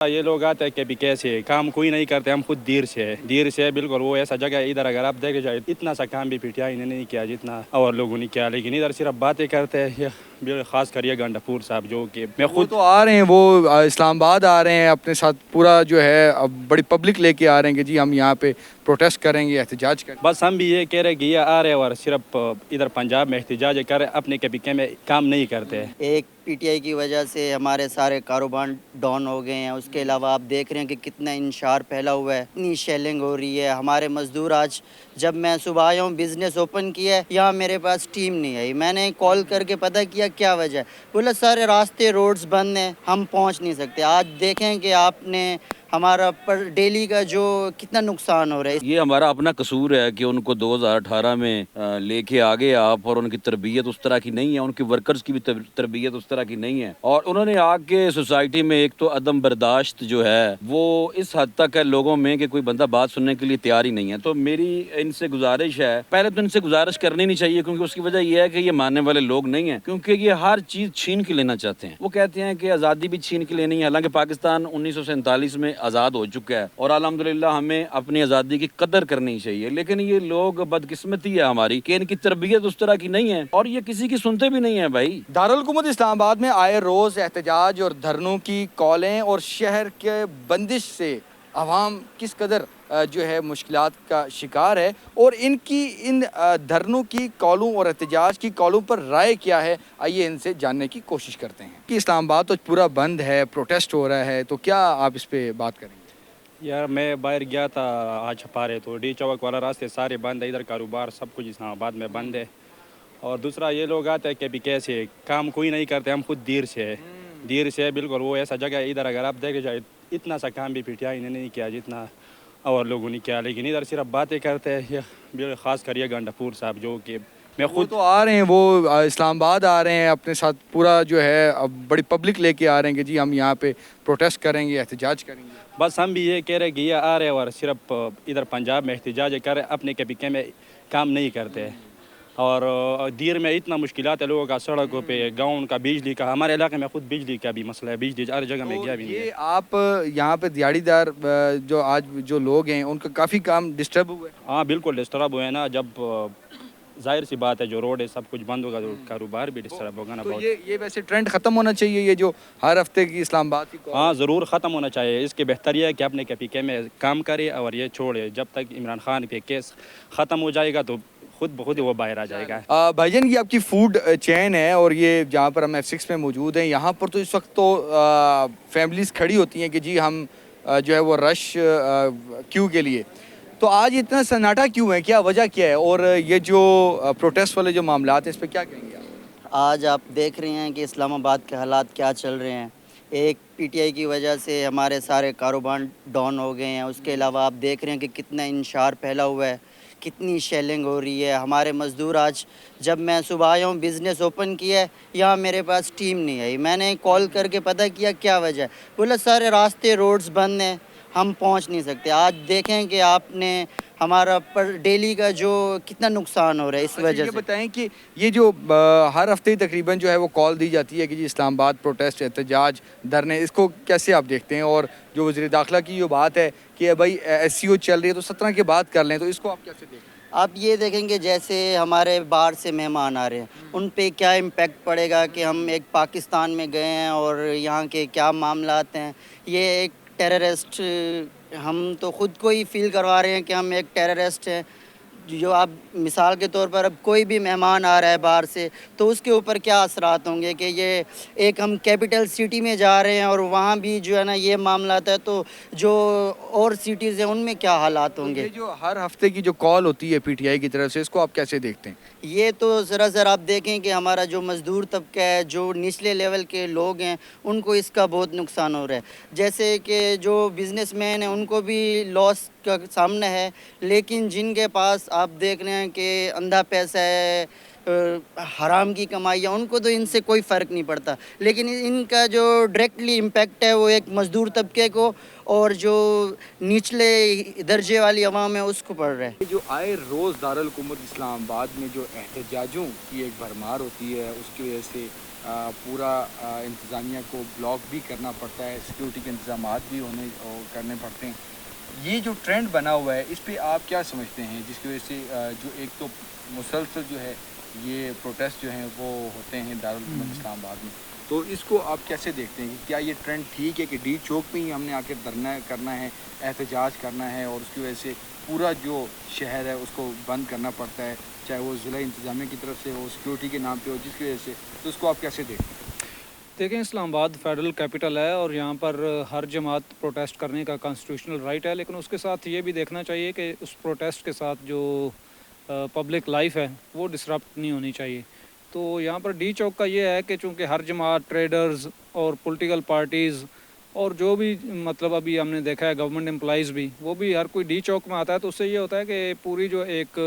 یہ لوگ آتے ہیں کہ کیسے کام کوئی نہیں کرتے، ہم خود دیر سے بالکل وہ ایسا جگہ ہے ادھر اگر آپ دیکھ جائے اتنا سا کام بھی پی ٹی آئی نے نہیں کیا جتنا اور لوگوں نے کیا، لیکن ادھر صرف باتیں کرتے ہیں، خاص کر یہ گنڈا پور صاحب جو کہ میں وہ خود تو آ رہے ہیں، وہ اسلام آباد آ رہے ہیں اپنے ساتھ پورا جو ہے بڑی پبلک لے کے آ رہے ہیں کہ جی ہم یہاں پہ پروٹیسٹ کریں گے، احتجاج کریں گے۔ بس ہم بھی یہ کہہ رہے ہیں کہ یہ آ رہے اور صرف ادھر پنجاب میں احتجاج کر رہے، اپنے کے میں کام نہیں کرتے ہیں۔ ایک پی ٹی آئی کی وجہ سے ہمارے سارے کاروبار ڈاؤن ہو گئے ہیں۔ اس کے علاوہ آپ دیکھ رہے ہیں کہ کتنا انشار پھیلا ہوا ہے، اتنی شیلنگ ہو رہی ہے۔ ہمارے مزدور آج جب میں صبح آیا ہوں بزنس اوپن کیا ہے، یہاں میرے پاس ٹیم نہیں آئی، میں نے کال کر کے پتہ کیا کیا وجہ ہے، بولا سارے راستے روڈز بند ہیں، ہم پہنچ نہیں سکتے۔ آج دیکھیں کہ آپ نے ہمارا پر ڈیلی کا جو کتنا نقصان ہو رہا ہے۔ یہ ہمارا اپنا قصور ہے کہ ان کو 2018 میں لے کے آگے آپ، اور ان کی تربیت اس طرح کی نہیں ہے، ان کی ورکرز کی بھی تربیت اس طرح کی نہیں ہے، اور انہوں نے آ کے سوسائٹی میں ایک تو عدم برداشت جو ہے وہ اس حد تک ہے لوگوں میں کہ کوئی بندہ بات سننے کے لیے تیار ہی نہیں ہے۔ تو میری ان سے گزارش ہے، پہلے تو ان سے گزارش کرنی نہیں چاہیے، کیونکہ اس کی وجہ یہ ہے کہ یہ ماننے والے لوگ نہیں ہیں، کیونکہ یہ ہر چیز چھین کے لینا چاہتے ہیں۔ وہ کہتے ہیں کہ آزادی بھی چھین کے لینی ہے، حالانکہ پاکستان 1947 میں آزاد ہو چکا ہے اور الحمدللہ ہمیں اپنی آزادی کی قدر کرنی چاہیے، لیکن یہ لوگ بدقسمتی ہے ہماری کہ ان کی تربیت اس طرح کی نہیں ہے اور یہ کسی کی سنتے بھی نہیں ہیں۔ بھائی دارالحکومت اسلام آباد میں آئے روز احتجاج اور دھرنوں کی کالیں اور شہر کے بندش سے عوام کس قدر جو ہے مشکلات کا شکار ہے، اور ان دھرنوں کی کالوں اور احتجاج کی کالوں پر رائے کیا ہے، آئیے ان سے جاننے کی کوشش کرتے ہیں کہ اسلام آباد تو پورا بند ہے، پروٹیسٹ ہو رہا ہے، تو کیا آپ اس پہ بات کریں گے؟ یار میں باہر گیا تھا آج چھپارے، تو ڈی چوک والا راستے سارے بند ہے، ادھر کاروبار سب کچھ اسلام آباد میں بند ہے۔ اور دوسرا یہ لوگ آتے ہیں کہ کیسے کام کوئی نہیں کرتے، ہم خود دیر سے بالکل وہ ایسا جگہ ہے ادھر اگر آپ دیکھ جائے اتنا سا کام بھی پی ٹی آئی نے نہیں کیا جتنا اور لوگوں نے کیا، لیکن ادھر صرف باتیں کرتے ہیں، خاص کر یہ گنڈا پور صاحب جو کہ میں وہ خود تو آ رہے ہیں، وہ اسلام آباد آ رہے ہیں اپنے ساتھ پورا جو ہے بڑی پبلک لے کے آ رہے ہیں کہ جی ہم یہاں پہ پروٹیسٹ کریں گے، احتجاج کریں گے۔ بس ہم بھی یہ کہہ رہے ہیں کہ یہ آ رہے اور صرف ادھر پنجاب میں احتجاج کر رہے، اپنے کے میں کام نہیں کرتے ہیں۔ اور دیر میں اتنا مشکلات ہے لوگوں کا، سڑکوں پہ، گاؤں کا، بجلی کا، ہمارے علاقے میں خود بجلی کا بھی مسئلہ ہے، بجلی ہر جگہ میں گیا بھی نہیں ہے۔ یہ آپ یہاں پہ دیہڑی دار جو آج جو لوگ ہیں ان کا کافی کام ڈسٹرب ہوا ہے۔ ہاں بالکل ڈسٹرب ہوئے نا، جب ظاہر سی بات ہے جو روڈ ہے سب کچھ بند ہوگا تو کاروبار بھی ڈسٹرب ہوگا نا تو بہت۔ یہ ویسے ٹرینڈ ختم ہونا چاہیے، یہ جو ہر ہفتے کی اسلام آباد کی ہاں ضرور ختم ہونا چاہیے، اس کے بہتر یہ ہے کہ اپنے کے میں کام کرے اور یہ چھوڑے، جب تک عمران خان پہ کیس ختم ہو جائے گا تو خود بخود وہ باہر آ جائے گا۔ بھائی جان، یہ آپ کی فوڈ چین ہے اور یہ جہاں پر ہم F6 میں موجود ہیں، یہاں پر تو اس وقت تو فیملیز کھڑی ہوتی ہیں کہ جی ہم جو ہے وہ رش کیو کے لیے، تو آج اتنا سناٹا کیوں ہے؟ کیا وجہ کیا ہے؟ اور یہ جو پروٹیسٹ والے جو معاملات ہیں اس پہ کیا کہیں گے آپ؟ آج آپ دیکھ رہے ہیں کہ اسلام آباد کے حالات کیا چل رہے ہیں۔ ایک پی ٹی آئی کی وجہ سے ہمارے سارے کاروبار ڈاؤن ہو گئے ہیں۔ اس کے علاوہ آپ دیکھ رہے ہیں کہ کتنا انشار پھیلا ہوا ہے، کتنی شیلنگ ہو رہی ہے۔ ہمارے مزدور آج جب میں صبح آیا ہوں بزنس اوپن کیا ہے، یہاں میرے پاس ٹیم نہیں آئی، میں نے کال کر کے پتہ کیا کیا وجہ ہے، بولا سارے راستے روڈز بند ہیں، ہم پہنچ نہیں سکتے۔ آج دیکھیں کہ آپ نے ہمارا پر ڈیلی کا جو کتنا نقصان ہو رہا ہے اس وجہ یہ سے۔ بتائیں کہ یہ جو ہر ہفتے تقریباً جو ہے وہ کال دی جاتی ہے کہ جی اسلام آباد پروٹیسٹ، احتجاج، دھرنے، اس کو کیسے آپ دیکھتے ہیں؟ اور جو وزیر داخلہ کی جو بات ہے کہ بھائی SCO چل رہی ہے تو 17 کے بعد کر لیں، تو اس کو آپ کیسے دیکھیں؟ آپ یہ دیکھیں گے جیسے ہمارے باہر سے مہمان آ رہے ہیں، ان پہ کیا امپیکٹ پڑے گا کہ ہم ایک پاکستان میں گئے ہیں اور یہاں کے کیا معاملات ہیں۔ یہ ایک ٹیررسٹ، ہم تو خود کو ہی فیل کروا رہے ہیں کہ ہم ایک ٹیررسٹ ہیں۔ جو آپ مثال کے طور پر اب کوئی بھی مہمان آ رہا ہے باہر سے تو اس کے اوپر کیا اثرات ہوں گے کہ یہ ایک ہم کیپٹل سٹی میں جا رہے ہیں اور وہاں بھی جو ہے نا یہ معاملات ہے، تو جو اور سٹیز ہیں ان میں کیا حالات ہوں گے۔ یہ جو ہر ہفتے کی جو کال ہوتی ہے PTI کی طرف سے، اس کو آپ کیسے دیکھتے ہیں؟ یہ تو سراسر آپ دیکھیں کہ ہمارا جو مزدور طبقہ ہے، جو نچلے لیول کے لوگ ہیں، ان کو اس کا بہت نقصان ہو رہا ہے۔ جیسے کہ جو بزنس مین ہیں ان کو بھی لاس کا سامنا ہے، لیکن جن کے پاس آپ دیکھ رہے ہیں کہ اندھا پیسہ ہے، حرام کی کمائی ہے، ان کو تو ان سے کوئی فرق نہیں پڑتا، لیکن ان کا جو ڈائریکٹلی امپیکٹ ہے وہ ایک مزدور طبقے کو اور جو نچلے درجے والی عوام ہے اس کو پڑ رہا ہے۔ جو آئے روز دارالحکومت اسلام آباد میں جو احتجاجوں کی ایک بھرمار ہوتی ہے، اس کی وجہ سے पूरा इंतज़ामिया को ब्लॉक भी करना पड़ता है, सिक्योरिटी के इंतज़ामात भी करने पड़ते हैं। ये जो ट्रेंड बना हुआ है, इस पे आप क्या समझते हैं, जिसकी वजह से जो एक तो मुसलसल जो है ये प्रोटेस्ट जो हैं वो होते हैं दारुल हुकूमत इस्लामाबाद में, तो इसको आप कैसे देखते हैं कि क्या ये ट्रेंड ठीक है कि डी चौक पे ही हमने आकर धरना करना है, एहतजाज करना है और उसकी वजह से पूरा जो शहर है उसको बंद करना पड़ता है, चाहे वो ज़िला इंतज़ामिया की तरफ से हो, सिक्योरिटी के नाम पे हो, जिसकी वजह से, तो उसको आप कैसे देखते हैं? देखें, इस्लामाबाद फेडरल कैपिटल है और यहाँ पर हर जमात प्रोटेस्ट करने का कॉन्स्टिट्यूशनल राइट है, लेकिन उसके साथ ये भी देखना चाहिए कि उस प्रोटेस्ट के साथ जो पब्लिक लाइफ है वो डिसरप्ट नहीं होनी चाहिए। तो यहाँ पर डी चौक का ये है कि चूँकि हर जमात, ट्रेडर्स और पॉलिटिकल पार्टीज़ और जो भी मतलब अभी हमने देखा है गवर्नमेंट एम्प्लॉइज़ भी, वो भी हर कोई डी चौक में आता है, तो उससे ये होता है कि पूरी जो एक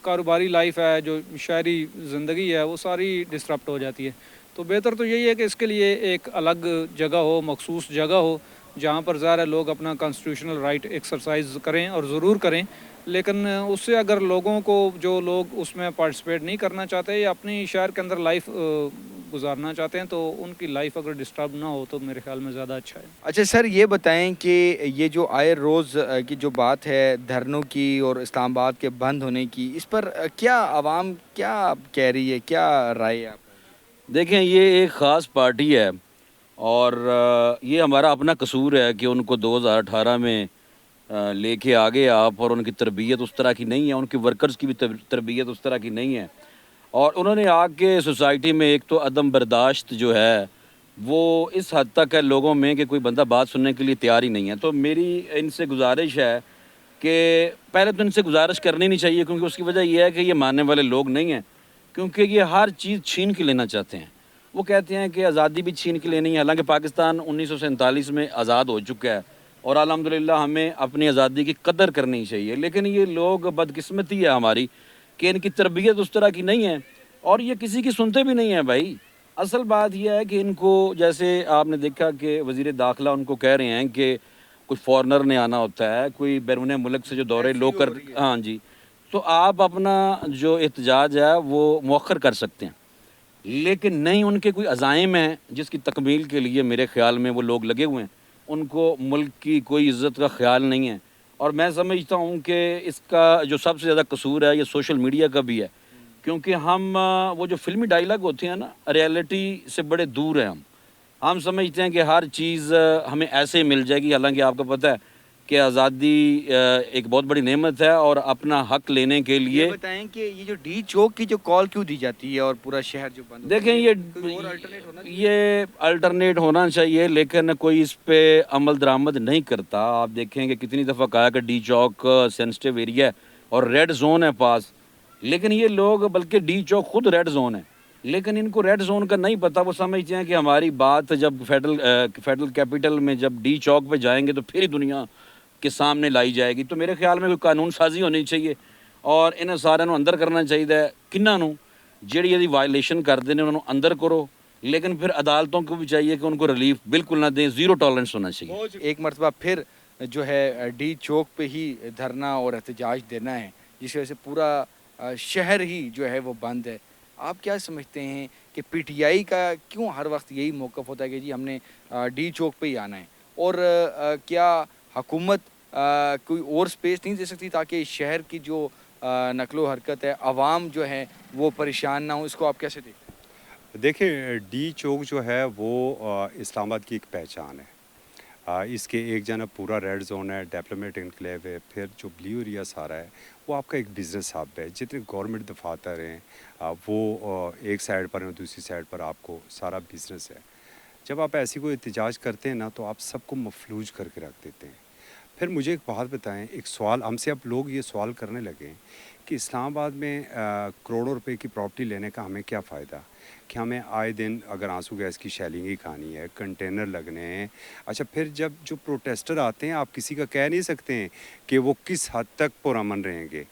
कारोबारी लाइफ है, जो शहरी ज़िंदगी है, वो सारी डिसरप्ट हो जाती है। तो बेहतर तो यही है कि इसके लिए एक अलग जगह हो, मखसूस जगह हो, जहाँ पर ज़ाहिर है लोग अपना कॉन्स्टिट्यूशनल राइट एक्सरसाइज करें और ज़रूर करें, लेकिन उससे अगर लोगों को, जो लोग उसमें पार्टिसिपेट नहीं करना चाहते या अपनी शहर के अंदर लाइफ गुजारना चाहते हैं, तो उनकी लाइफ अगर डिस्टर्ब ना हो तो मेरे ख्याल में ज़्यादा अच्छा है। अच्छा सर, ये बताएं कि ये जो आए रोज़ की जो बात है धरनों की और इस्लामाबाद के बंद होने की, इस पर क्या आवाम क्या कह रही है, क्या राय है आपका? देखें, ये एक ख़ास पार्टी है और ये हमारा अपना कसूर है कि उनको 2018 में लेके आ गए आप, और उनकी तरबियत उस तरह की नहीं है, उनके वर्कर्स की भी तरबियत उस तरह की नहीं है, और उन्होंने आके सोसाइटी में एक तो अदम बर्दाश्त जो है वो इस हद तक है लोगों में कि कोई बंदा बात सुनने के लिए तैयार ही नहीं है। तो मेरी इनसे गुजारिश है कि पहले तो इनसे गुजारिश करनी नहीं चाहिए, क्योंकि उसकी वजह यह है कि ये मानने वाले लोग नहीं हैं, क्योंकि ये हर चीज़ छीन के लेना चाहते हैं। वो कहते हैं कि आज़ादी भी छीन के लेनी है, हालांकि पाकिस्तान 1947 में आज़ाद हो चुका है और अल्हम्दुलिल्लाह हमें अपनी आज़ादी की कदर करनी चाहिए, लेकिन ये लोग, बदकिस्मती है हमारी कि इनकी तरबियत उस तरह की नहीं है और ये किसी की सुनते भी नहीं हैं भाई। असल बात यह है कि इनको, जैसे आपने देखा कि वज़ीर दाखिला उनको कह रहे हैं कि कोई फॉरनर ने आना होता है, कोई बैरून मुल्क से जो दौरे लोग कर, हाँ जी, तो आप अपना जो एहतजाज है वो मौखर कर सकते हैं, लेकिन नहीं, उनके कोई अज़ाइम हैं जिसकी तकमील के लिए मेरे ख़्याल में वो लोग लगे हुए हैं। उनको मुल्क की कोई इज़्ज़त का ख़्याल नहीं है, और मैं समझता हूँ कि इसका जो सबसे ज़्यादा कसूर है ये सोशल मीडिया का भी है, क्योंकि हम वो जो फिल्मी डायलॉग होते हैं ना, रियलिटी से बड़े दूर हैं हम समझते हैं कि हर चीज़ हमें ऐसे ही मिल जाएगी, हालांकि आपको पता है कि आज़ादी एक बहुत बड़ी नेमत है और अपना हक लेने के लिए। ये बताएं कि ये जो डी चौक की जो कॉल क्यों दी जाती है और पूरा शहर जो बंद होता देखें, है, कोई और अल्टरनेट होना चाहिए? ये अल्टरनेट होना चाहिए, लेकिन कोई इस पे अमल दरामद नहीं करता। आप देखें कि कितनी दफ़ा कहा कि डी चौक सेंसिटिव एरिया है और रेड जोन है पास, लेकिन ये लोग, बल्कि डी चौक खुद रेड जोन है, लेकिन इनको रेड जोन का नहीं पता। वो समझते हैं कि हमारी बात जब फेडरल कैपिटल में जब डी चौक पे जाएंगे तो फिर ही दुनिया के सामने लाई जाएगी। तो मेरे ख्याल में कोई कानून साजी होनी चाहिए और इन्हें सारे अंदर करना चाहिए। किन्ना नूं ਜਿਹੜੀ ਇਹਦੀ वायलेशन करते हैं उन्होंने अंदर करो, लेकिन फिर अदालतों को भी चाहिए कि उनको रिलीफ बिल्कुल ना दें, ज़ीरो टॉलरेंस होना चाहिए। एक मरतबा फिर जो है डी चौक पे ही धरना और एहतजाज देना है, जिस वजह से पूरा शहर ही जो है वो बंद है। आप क्या समझते हैं कि पीटीआई का क्यों हर वक्त यही मौक़िफ़ होता है कि जी हमने डी चौक पे ही आना है, और क्या हुकूमत कोई और स्पेस नहीं दे सकती ताकि शहर की जो नकलो हरकत है, आवाम जो है वो परेशान ना हो? इसको आप कैसे देखते हैं? देखिए, डी चौक जो है वो इस्लामाबाद की एक पहचान है। इसके एक जानब पूरा रेड जोन है, डेवलपमेंट इनक्लेव है, फिर जो ब्लू एरिया सारा है वो आपका एक बिज़नेस हब है। जितने गवर्नमेंट दफातर हैं वो एक साइड पर हैं, दूसरी साइड पर आपको सारा बिज़नेस है। जब आप ऐसी कोई एहतजाज करते हैं ना तो आप सबको मफलूज करके रख देते हैं। फिर मुझे एक बात बताएं, एक सवाल हमसे अब लोग ये सवाल करने लगे हैं कि इस्लामाबाद में करोड़ों रुपए की प्रॉपर्टी लेने का हमें क्या फ़ायदा, कि हमें आए दिन अगर आंसू गैस की शेलिंग ही खानी है, कंटेनर लगने हैं। अच्छा, फिर जब जो प्रोटेस्टर आते हैं, आप किसी का कह नहीं सकते हैं कि वो किस हद तक पुरअमन रहेंगे।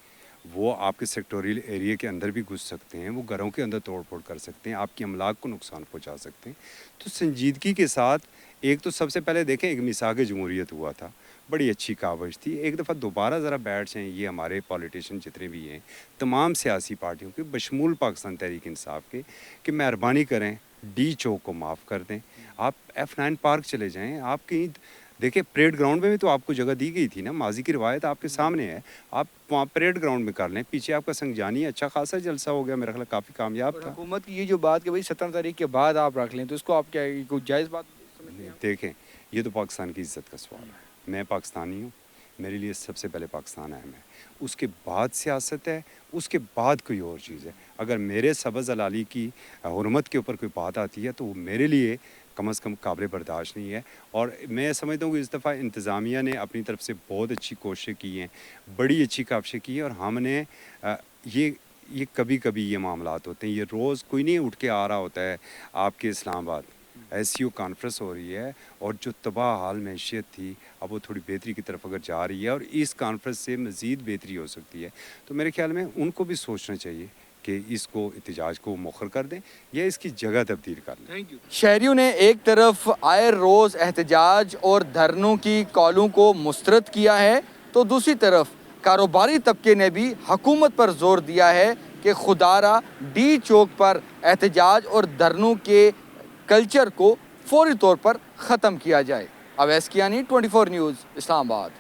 वो आपके सेक्टोरियल एरिया के अंदर भी घुस सकते हैं, वो घरों के अंदर तोड़ फोड़ कर सकते हैं, आपकी अमलाक को नुकसान पहुंचा सकते हैं। तो संजीदगी के साथ, एक तो सबसे पहले देखें, एक मिसाक जमहूरियत हुआ था, बड़ी अच्छी कावश थी। एक दफ़ा दोबारा ज़रा बैठ जाएँ ये हमारे पॉलिटिशियन जितने भी हैं, तमाम सियासी पार्टियों के, बशमूल पाकिस्तान तहरीक इंसाफ के, कि मेहरबानी करें डी चौक को माफ़ कर दें, आप F9 पार्क चले जाएं, आप कहीं देखिए परेड ग्राउंड में भी तो आपको जगह दी गई थी ना, माजी की रिवायत आपके सामने है, आप वहाँ परेड ग्राउंड में कर लें। पीछे आपका संगजानी अच्छा खासा जलसा हो गया, मेरा ख्याल काफ़ी कामयाब और था। हुकूमत की ये जो बात कि भाई 17 तारीख के बाद आप रख लें, तो इसको आप क्या कोई जायज़ बात समझते हैं? देखें, ये तो पाकिस्तान की इज़्ज़त का सवाल है। मैं पाकिस्तानी हूँ, मेरे लिए सबसे पहले पाकिस्तान अहम है, उसके बाद सियासत है, उसके बाद कोई और चीज़ है। अगर मेरे सब्ज़ हलाली की हुर्मत के ऊपर कोई बात आती है तो वो मेरे लिए कम से कम काबिल बर्दाश्त नहीं है। और मैं समझता हूँ कि इस दफ़ा इंतज़ामिया ने अपनी तरफ से बहुत अच्छी कोशिशें की हैं, बड़ी अच्छी काविशें की हैं, और हमने ये कभी कभी ये मामलात होते हैं, ये रोज़ कोई नहीं उठ के आ रहा होता है। आपके इस्लामाबाद SCO कॉन्फ्रेंस हो रही है, और जो तबाह हाल मैशियत थी अब वो थोड़ी बेहतरी की तरफ अगर जा रही है, और इस कॉन्फ्रेंस से मज़ीद बेहतरी हो सकती है। तो मेरे ख्याल में उनको भी सोचना चाहिए कि इसको एहतजाज को मौखर कर दें या इसकी जगह तब्दील कर लें। शहरियों ने एक तरफ आए रोज़ एहतजाज और धरनों की कॉलों को मुस्तरद किया है, तो दूसरी तरफ कारोबारी तबके ने भी हुकूमत पर जोर दिया है कि खुदारा डी चौक पर एहतजाज और धरनों के कल्चर को फौरी तौर पर ख़त्म किया जाए। अवैस कियानी, 24 न्यूज़, इस्लामाबाद।